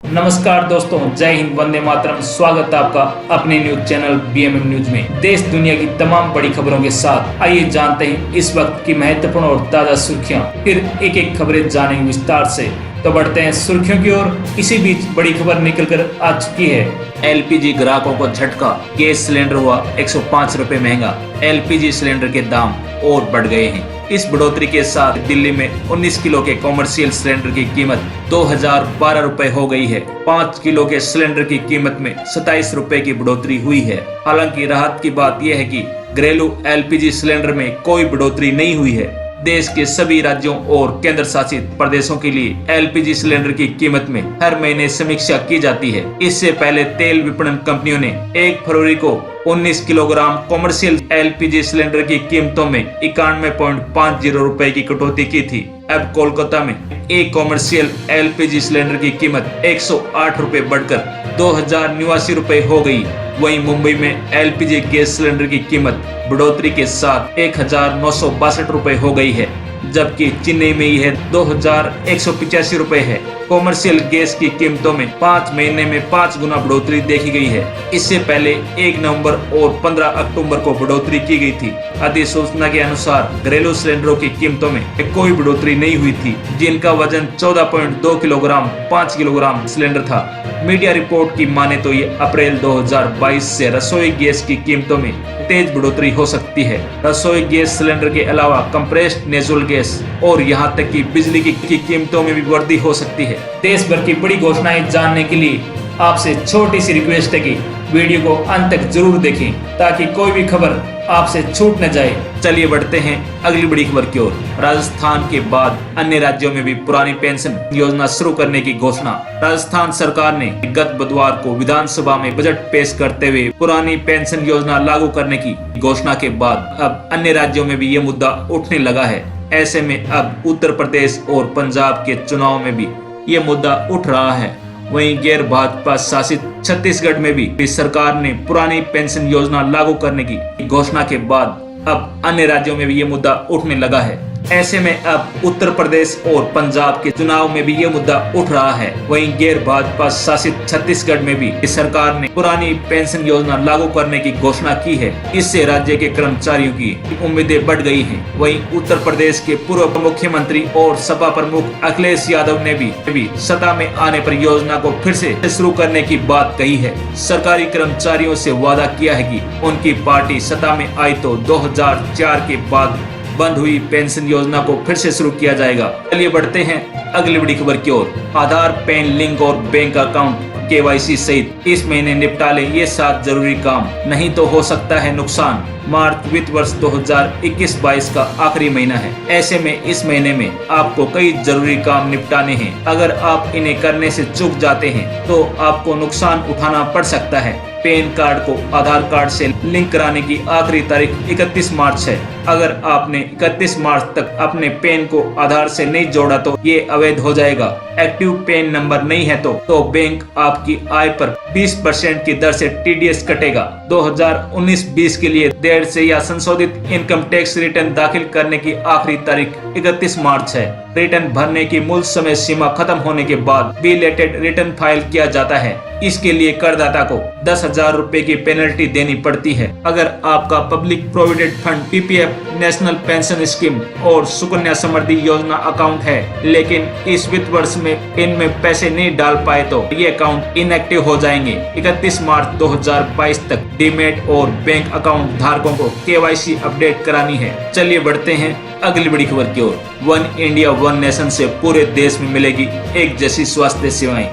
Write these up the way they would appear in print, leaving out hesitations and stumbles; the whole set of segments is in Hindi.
नमस्कार दोस्तों, जय हिंद, वंदे मातरम। स्वागत है आपका अपने न्यूज चैनल बीएमएम न्यूज में। देश दुनिया की तमाम बड़ी खबरों के साथ आइए जानते हैं इस वक्त की महत्वपूर्ण और ताजा सुर्खियां। फिर एक एक खबरें जानेंगे विस्तार से। तो बढ़ते हैं सुर्खियों की ओर। इसी बीच बड़ी खबर निकलकर आ चुकी है। एलपीजी ग्राहकों को झटका, गैस सिलेंडर हुआ 105 रुपए महंगा। एलपीजी सिलेंडर के दाम और बढ़ गए हैं। इस बढ़ोतरी के साथ दिल्ली में 19 किलो के कॉमर्शियल सिलेंडर की कीमत 2012 रुपए हो गई है। 5 किलो के सिलेंडर की कीमत में 27 रुपए की बढ़ोतरी हुई है। हालांकि राहत की बात यह है कि घरेलू एलपीजी सिलेंडर में कोई बढ़ोतरी नहीं हुई है। देश के सभी राज्यों और केंद्र शासित प्रदेशों के लिए एलपीजी सिलेंडर की कीमत में हर महीने समीक्षा की जाती है। इससे पहले तेल विपणन कंपनियों ने 1 फरवरी को 19 किलोग्राम कॉमर्शियल एलपीजी सिलेंडर की कीमतों में 91.50 रुपए की कटौती की थी। अब कोलकाता में एक कॉमर्शियल एलपीजी सिलेंडर की कीमत 108 रुपए बढ़कर 2089 रुपए हो गई। वहीं मुंबई में एलपीजी गैस सिलेंडर की कीमत बढ़ोतरी के साथ 1962 रुपए हो गई है, जबकि चेन्नई में यह 2185 रुपए है। कॉमर्शियल गैस की कीमतों में 5 महीने में 5 गुना बढ़ोतरी देखी गई है। इससे पहले 1 नवंबर और 15 अक्टूबर को बढ़ोतरी की गई थी। अधिसूचना के अनुसार घरेलू सिलेंडरों की कीमतों में कोई बढ़ोतरी नहीं हुई थी, जिनका वजन 14.2 किलोग्राम 5 किलोग्राम सिलेंडर था। मीडिया रिपोर्ट की माने तो ये अप्रैल 2022 से रसोई गैस की कीमतों में तेज बढ़ोतरी हो सकती है। रसोई गैस सिलेंडर के अलावा कंप्रेस्ड नेचुरल गैस और यहाँ तक कि बिजली की कीमतों में भी वृद्धि हो सकती है। देश भर की बड़ी घोषणाएं जानने के लिए आपसे छोटी सी रिक्वेस्ट है कि वीडियो को अंत तक जरूर देखें ताकि कोई भी खबर आपसे छूट न जाए। चलिए बढ़ते हैं अगली बड़ी खबर की ओर। राजस्थान के बाद अन्य राज्यों में भी पुरानी पेंशन योजना शुरू करने की घोषणा। राजस्थान सरकार ने गत बुधवार को विधानसभा में बजट पेश करते हुए पुरानी पेंशन योजना लागू करने की घोषणा के बाद अब अन्य राज्यों में भी ये मुद्दा उठने लगा है। ऐसे में अब उत्तर प्रदेश और पंजाब के चुनाव में भी ये मुद्दा उठ रहा है। वहीं गैर भाजपा शासित छत्तीसगढ़ में भी सरकार ने पुरानी पेंशन योजना लागू करने की घोषणा के बाद अब अन्य राज्यों में भी ये मुद्दा उठने लगा है। ऐसे में अब उत्तर प्रदेश और पंजाब के चुनाव में भी ये मुद्दा उठ रहा है। वहीं गैर भाजपा शासित छत्तीसगढ़ में भी सरकार ने पुरानी पेंशन योजना लागू करने की घोषणा की है। इससे राज्य के कर्मचारियों की उम्मीदें बढ़ गई हैं। वहीं उत्तर प्रदेश के पूर्व मुख्यमंत्री और सपा प्रमुख अखिलेश यादव ने भी सत्ता में आने पर योजना को फिर से शुरू करने की बात कही है। सरकारी कर्मचारियों से वादा किया है कि उनकी पार्टी सत्ता में आई तो 2004 के बाद बंद हुई पेंशन योजना को फिर से शुरू किया जाएगा। चलिए बढ़ते हैं अगली बड़ी खबर की ओर। आधार, पैन लिंक और बैंक अकाउंट केवाईसी सहित इस महीने निपटा ले ये 7 जरूरी काम, नहीं तो हो सकता है नुकसान। मार्च वित्त वर्ष 2021-22 का आखिरी महीना है। ऐसे में इस महीने में आपको कई जरूरी काम निपटाने हैं। अगर आप इन्हें करने से चूक जाते हैं तो आपको नुकसान उठाना पड़ सकता है। पैन कार्ड को आधार कार्ड से लिंक कराने की आखिरी तारीख 31 मार्च है। अगर आपने 31 मार्च तक अपने पैन को आधार से नहीं जोड़ा तो ये अवैध हो जाएगा। एक्टिव पैन नंबर नहीं है तो बैंक आपकी आय पर 20% की दर से टीडीएस कटेगा। 2019-20 के लिए देर से या संशोधित इनकम टैक्स रिटर्न दाखिल करने की आखिरी तारीख 31 मार्च है। रिटर्न भरने की मूल समय सीमा खत्म होने के बाद बिलेटेड रिटर्न फाइल किया जाता है। इसके लिए करदाता को 10,000 रुपए की पेनल्टी देनी पड़ती है। अगर आपका public provident fund PPF, national pension scheme और सुकन्या समृद्धि योजना अकाउंट है, लेकिन इस वित्त वर्ष में इनमें पैसे नहीं डाल पाए तो ये अकाउंट इनएक्टिव हो जाएंगे। 31 मार्च 2022 तक डीमैट और बैंक अकाउंट धारकों को केवाईसी अपडेट करानी है। चलिए बढ़ते हैं अगली बड़ी खबर की ओर। वन इंडिया वन नेशन से पूरे देश में मिलेगी एक जैसी स्वास्थ्य सेवाएं।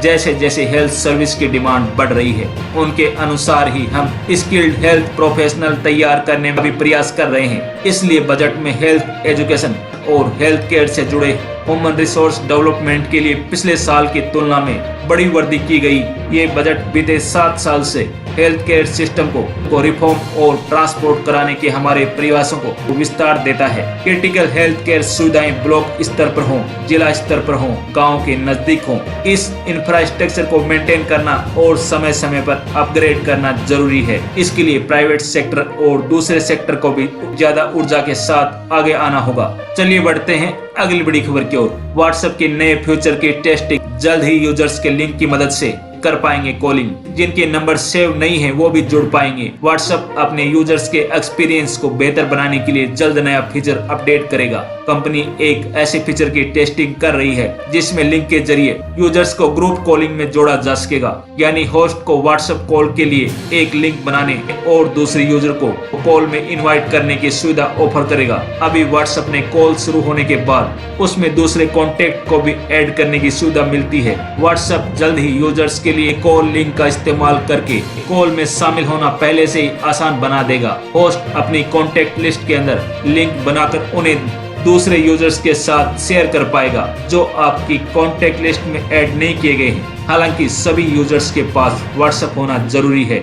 जैसे जैसे हेल्थ सर्विस की डिमांड बढ़ रही है, उनके अनुसार ही हम स्किल्ड हेल्थ प्रोफेशनल तैयार करने में भी प्रयास कर रहे हैं। इसलिए बजट में हेल्थ एजुकेशन और हेल्थ केयर से जुड़े ह्यूमन रिसोर्स डेवलपमेंट के लिए पिछले साल की तुलना में बड़ी वृद्धि की गई। ये बजट बीते 7 साल से हेल्थ केयर सिस्टम को रिफॉर्म और ट्रांसपोर्ट कराने के हमारे प्रयासों को विस्तार देता है। क्रिटिकल हेल्थ केयर सुविधाएं ब्लॉक स्तर पर हों, जिला स्तर पर हों, गाँव के नजदीक हों। इस इंफ्रास्ट्रक्चर को मेंटेन करना और समय समय पर अपग्रेड करना जरूरी है। इसके लिए प्राइवेट सेक्टर और दूसरे सेक्टर को भी ज्यादा ऊर्जा के साथ आगे आना होगा। चलिए बढ़ते हैं अगली बड़ी खबर की ओर। व्हाट्सएप के नए फ्यूचर की टेस्टिंग जल्द ही यूजर्स के लिंक की मदद से कर पाएंगे कॉलिंग। जिनके नंबर सेव नहीं है वो भी जुड़ पाएंगे। व्हाट्सएप अपने यूजर्स के एक्सपीरियंस को बेहतर बनाने के लिए जल्द नया फीचर अपडेट करेगा। कंपनी एक ऐसे फीचर की टेस्टिंग कर रही है जिसमें लिंक के जरिए यूजर्स को ग्रुप कॉलिंग में जोड़ा जा सकेगा, यानी होस्ट को व्हाट्सएप कॉल के लिए एक लिंक बनाने और दूसरे यूजर को कॉल में इनवाइट करने की सुविधा ऑफर करेगा। अभी व्हाट्सएप ने कॉल शुरू होने के बाद उसमें दूसरे कॉन्टेक्ट को भी ऐड करने की सुविधा मिलती है। व्हाट्सएप जल्द ही यूजर्स के लिए कॉल लिंक का इस्तेमाल करके कॉल में शामिल होना पहले से ही आसान बना देगा। होस्ट अपनी कॉन्टेक्ट लिस्ट के अंदर लिंक बनाकर उन्हें दूसरे यूजर्स के साथ शेयर कर पाएगा जो आपकी कॉन्टेक्ट लिस्ट में ऐड नहीं किए गए हैं। हालांकि सभी यूजर्स के पास व्हाट्सएप होना जरूरी है।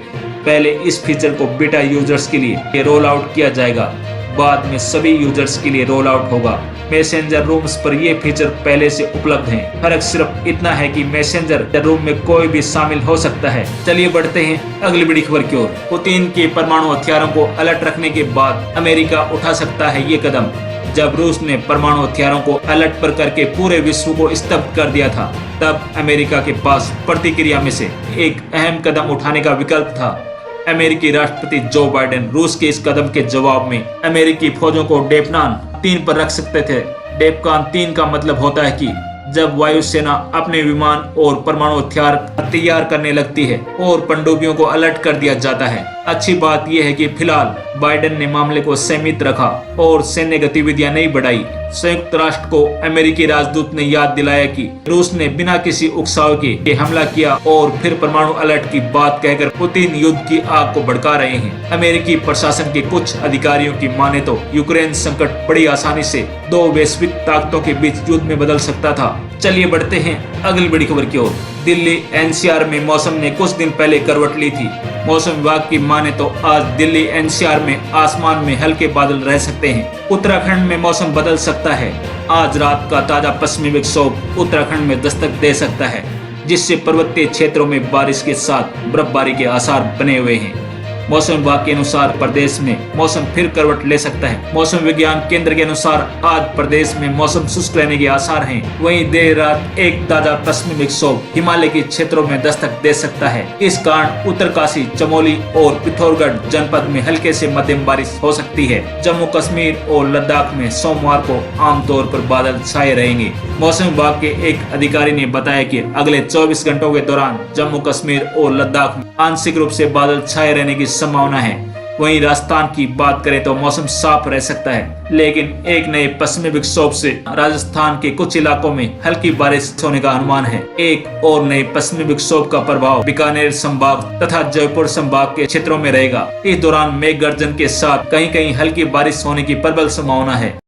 पहले इस फीचर को बीटा यूजर्स के लिए रोल आउट किया जाएगा, बाद में सभी यूजर्स के लिए रोल आउट होगा। मैसेंजर रूम्स पर यह फीचर पहले से उपलब्ध है। फर्क सिर्फ इतना है कि मैसेंजर रूम में कोई भी शामिल हो सकता है। चलिए बढ़ते हैं अगली बड़ी खबर की ओर। पुतिन के परमाणु हथियारों को अलर्ट रखने के बाद अमेरिका उठा सकता है ये कदम। जब रूस ने परमाणु हथियारों को अलर्ट पर करके पूरे विश्व को स्तब्ध कर दिया था, तब अमेरिका के पास प्रतिक्रिया में से एक अहम कदम उठाने का विकल्प था। अमेरिकी राष्ट्रपति जो बाइडेन रूस के इस कदम के जवाब में अमेरिकी फौजों को डेपनान 3 पर रख सकते थे। डेपकान 3 का मतलब होता है कि जब वायुसेना अपने विमान और परमाणु हथियार तैयार करने लगती है और पनडुब्बियों को अलर्ट कर दिया जाता है। अच्छी बात यह है कि फिलहाल बाइडेन ने मामले को सीमित रखा और सैन्य गतिविधियां नहीं बढ़ाई। संयुक्त राष्ट्र को अमेरिकी राजदूत ने याद दिलाया कि रूस ने बिना किसी उकसाव के हमला किया और फिर परमाणु अलर्ट की बात कहकर पुतिन युद्ध की आग को भड़का रहे हैं। अमेरिकी प्रशासन के कुछ अधिकारियों की माने तो यूक्रेन संकट बड़ी आसानी से 2 वैश्विक ताकतों के बीच युद्ध में बदल सकता था। चलिए बढ़ते हैं अगली बड़ी खबर की ओर। दिल्ली एनसीआर में मौसम ने कुछ दिन पहले करवट ली थी। मौसम विभाग की माने तो आज दिल्ली एनसीआर में आसमान में हल्के बादल रह सकते हैं। उत्तराखंड में मौसम बदल सकता है। आज रात का ताजा पश्चिमी विक्षोभ उत्तराखंड में दस्तक दे सकता है, जिससे पर्वतीय क्षेत्रों में बारिश के साथ बर्फबारी के आसार बने हुए हैं। मौसम विभाग के अनुसार प्रदेश में मौसम फिर करवट ले सकता है। मौसम विज्ञान केंद्र के अनुसार आज प्रदेश में मौसम शुष्क रहने के आसार हैं। वहीं देर रात एक ताजा पश्चिमी विक्षोभ हिमालय के क्षेत्रों में दस्तक दे सकता है। इस कारण उत्तरकाशी, चमोली और पिथौरागढ़ जनपद में हल्के से मध्यम बारिश हो सकती है। जम्मू कश्मीर और लद्दाख में सोमवार को आमतौर पर बादल छाए रहेंगे। मौसम विभाग के एक अधिकारी ने बताया कि अगले 24 घंटों के दौरान जम्मू कश्मीर और लद्दाख में आंशिक रूप से बादल छाए रहने की संभावना है। वहीं राजस्थान की बात करें तो मौसम साफ रह सकता है, लेकिन एक नए पश्चिमी विक्षोभ से राजस्थान के कुछ इलाकों में हल्की बारिश होने का अनुमान है। एक और नए पश्चिमी विक्षोभ का प्रभाव बीकानेर संभाग तथा जयपुर संभाग के क्षेत्रों में रहेगा। इस दौरान मेघ गर्जन के साथ कहीं कहीं हल्की बारिश होने की प्रबल संभावना है।